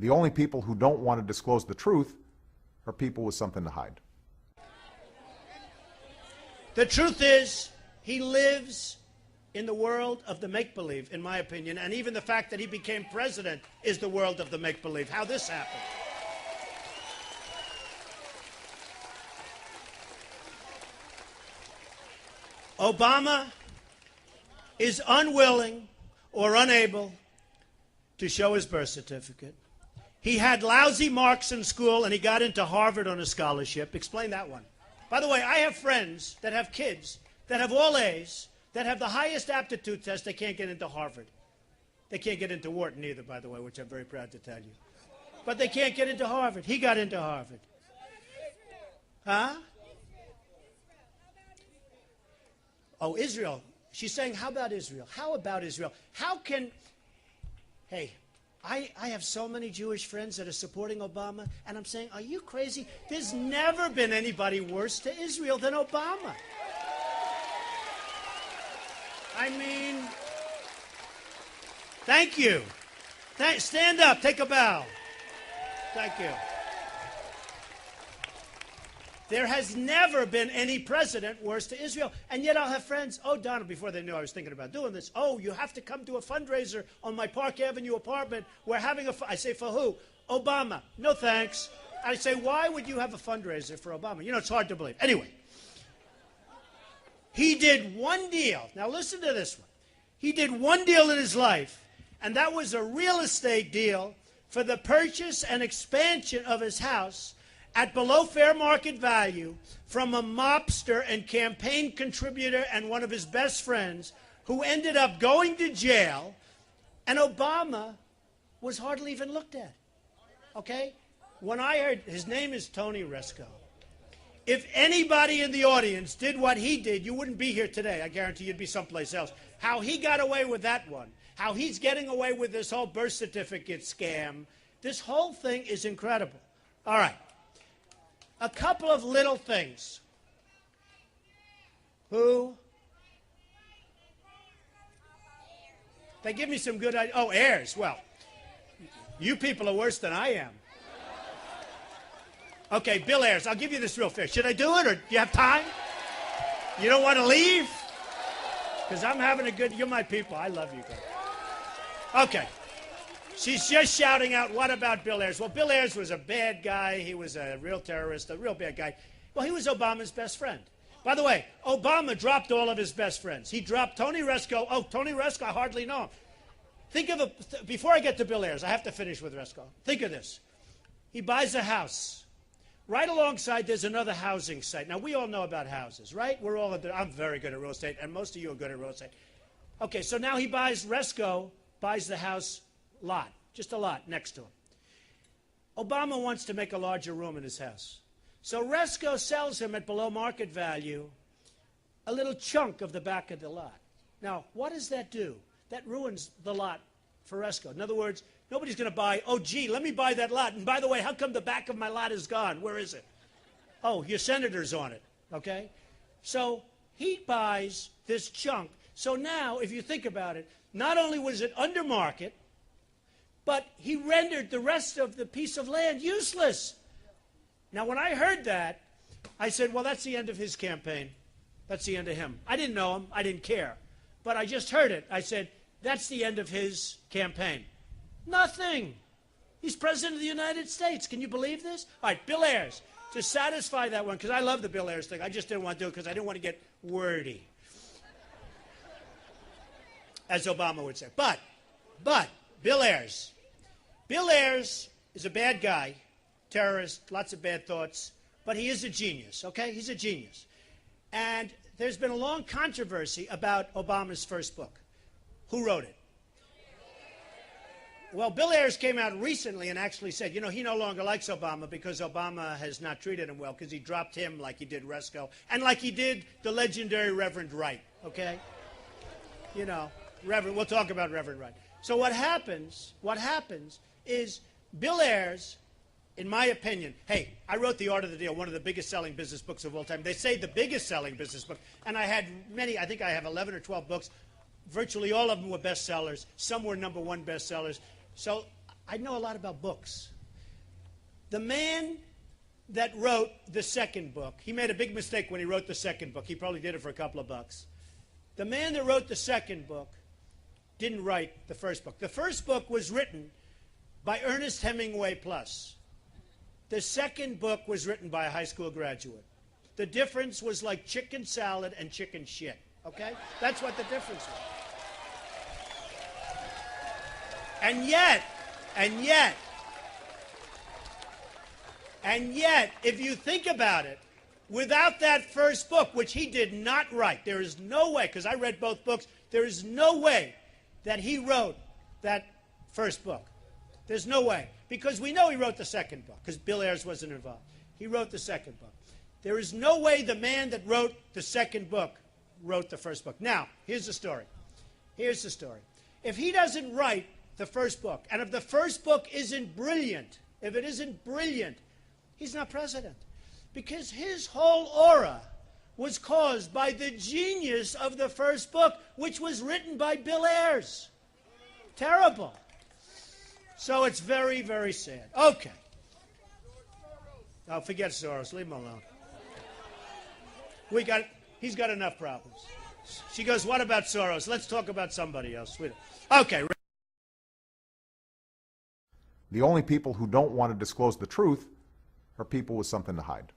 The only people who don't want to disclose the truth are people with something to hide. The truth is, he lives in the world of the make-believe, in my opinion, and even the fact that he became president is the world of the make-believe. How this happened. Obama is unwilling or unable to show his birth certificate. He had lousy marks in school and he got into Harvard on a scholarship. Explain that one. By the way, I have friends that have kids that have all A's, that have the highest aptitude test. They can't get into Harvard. They can't get into Wharton either, by the way, which I'm very proud to tell you. But they can't get into Harvard. He got into Harvard. Huh? Oh, Israel. She's saying, how about Israel? How about Israel? How can... Hey, I have so many Jewish friends that are supporting Obama, and I'm saying, are you crazy? There's never been anybody worse to Israel than Obama. I mean, thank you. Stand up, take a bow. Thank you. There has never been any president worse to Israel. And yet I'll have friends, oh, Donald, before they knew I was thinking about doing this, oh, you have to come to a fundraiser on my Park Avenue apartment. We're having I say, for who? Obama. No thanks. I say, why would you have a fundraiser for Obama? You know, it's hard to believe. Anyway, he did one deal. Now listen to this one. He did one deal in his life, and that was a real estate deal for the purchase and expansion of his house at below fair market value from a mobster and campaign contributor and one of his best friends who ended up going to jail, and Obama was hardly even looked at. Okay? When I heard, his name is Tony Rezko. If anybody in the audience did what he did, you wouldn't be here today. I guarantee you'd be someplace else. How he got away with that one, how he's getting away with this whole birth certificate scam, this whole thing is incredible. All right. A couple of little things. Who? They give me some good ideas. Oh, heirs. Well, you people are worse than I am. Okay, Bill Ayers, I'll give you this real fair. Should I do it, or do you have time? You don't want to leave? Because I'm having a good... You're my people. I love you guys. Okay. She's just shouting out, what about Bill Ayers? Well, Bill Ayers was a bad guy. He was a real terrorist, a real bad guy. Well, he was Obama's best friend. By the way, Obama dropped all of his best friends. He dropped Tony Rezko. Oh, Tony Rezko, I hardly know him. Think of before I get to Bill Ayers, I have to finish with Rezko. Think of this. He buys a house. Right alongside, there's another housing site. Now, we all know about houses, right? I'm very good at real estate, and most of you are good at real estate. Okay, so now Rezko buys the house lot, just a lot next to him. Obama wants to make a larger room in his house. So Rezko sells him at below market value a little chunk of the back of the lot. Now, what does that do? That ruins the lot for Rezko. In other words, nobody's going to buy, oh, gee, let me buy that lot. And by the way, how come the back of my lot is gone? Where is it? Oh, your senator's on it, okay? So he buys this chunk. So now, if you think about it, not only was it under market, but he rendered the rest of the piece of land useless. Now, when I heard that, I said, well, that's the end of his campaign. That's the end of him. I didn't know him. I didn't care. But I just heard it. I said, that's the end of his campaign. Nothing. He's president of the United States. Can you believe this? All right, Bill Ayers, to satisfy that one, because I love the Bill Ayers thing. I just didn't want to do it because I didn't want to get wordy, as Obama would say. But, Bill Ayers. Bill Ayers is a bad guy, terrorist, lots of bad thoughts, but he is a genius, okay? He's a genius. And there's been a long controversy about Obama's first book. Who wrote it? Well, Bill Ayers came out recently and actually said, you know, he no longer likes Obama because Obama has not treated him well because he dropped him like he did Rezko and like he did the legendary Reverend Wright, okay? You know, we'll talk about Reverend Wright. So what happens is Bill Ayers, in my opinion, hey, I wrote The Art of the Deal, one of the biggest selling business books of all time. They say the biggest selling business book, and I had many, I think I have 11 or 12 books. Virtually all of them were bestsellers. Some were #1 bestsellers. So I know a lot about books. The man that wrote the second book, he made a big mistake when he wrote the second book. He probably did it for a couple of bucks. The man that wrote the second book didn't write the first book. The first book was written by Ernest Hemingway Plus. The second book was written by a high school graduate. The difference was like chicken salad and chicken shit, okay? That's what the difference was. And yet, if you think about it, without that first book, which he did not write, there is no way, because I read both books, there is no way that he wrote that first book. There's no way. Because we know he wrote the second book, because Bill Ayers wasn't involved. He wrote the second book. There is no way the man that wrote the second book wrote the first book. Now, here's the story. Here's the story. If he doesn't write the first book, and if the first book isn't brilliant, if it isn't brilliant, he's not president. Because his whole aura was caused by the genius of the first book, which was written by Bill Ayers. Terrible. So it's very, very sad. Okay. Oh, forget Soros. Leave him alone. He's got enough problems. She goes, what about Soros? Let's talk about somebody else. Okay. The only people who don't want to disclose the truth are people with something to hide.